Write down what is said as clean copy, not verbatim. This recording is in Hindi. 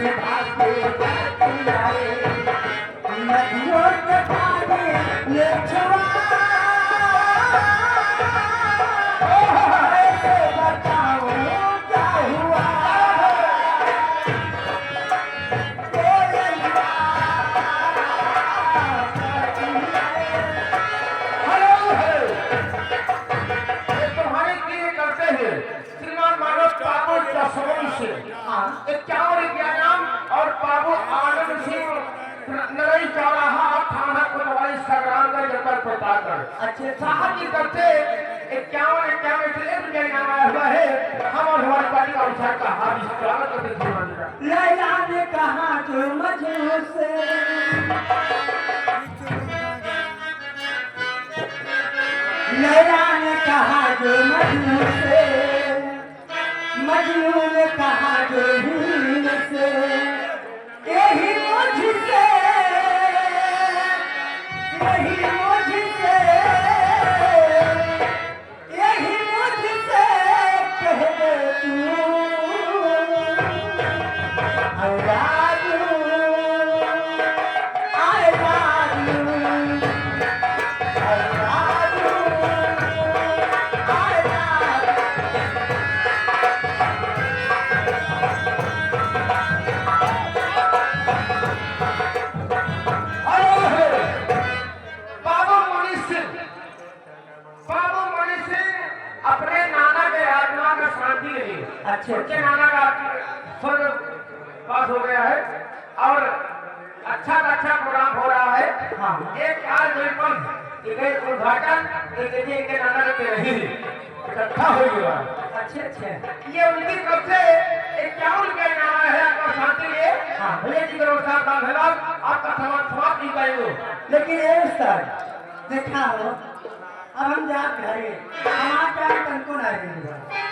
मीठे भाषे करती आए नदियों के पानी ले छुआ ऐसे बताओ क्या हुआ नाम और बाबू आनंद सिंह नरई चौराहा थाना कोतवाली संग्रामगढ़ जनपद प्रतापगढ़। अच्छे साहब की तरफ से 51 से एक रुपया इनाम आया हुआ है। हम और हमारी पार्टी का अनुसार का हार्दिक स्वागत करते हैं। लैला ने कहा जो मजनू से लैला ने कहा जो मजनू से मजनू ने कहा जो हीन से यही मुझसे यही मुझसे यही मुझसे कह दे तू I love you I love you I love you I love you अपने नाना के आत्मा का शांति के लिए अच्छे उनके नाना का स्वर्ग पास हो गया है और अच्छा प्रोग्राम हो रहा है। हाँ। एक आज एक उद्घाटन एक नाना के रही इकट्ठा हो गया। अच्छे ये उनकी तरफ से 51 रुपया इनाम है आपका शांति लिए। हाँ। भैया जी करोड़ साहब का धन्यवाद आपका समाप्त नहीं पाएंगे। लेकिन ये सर देखा हो अब हम जा घरे हमारा तनको नहीं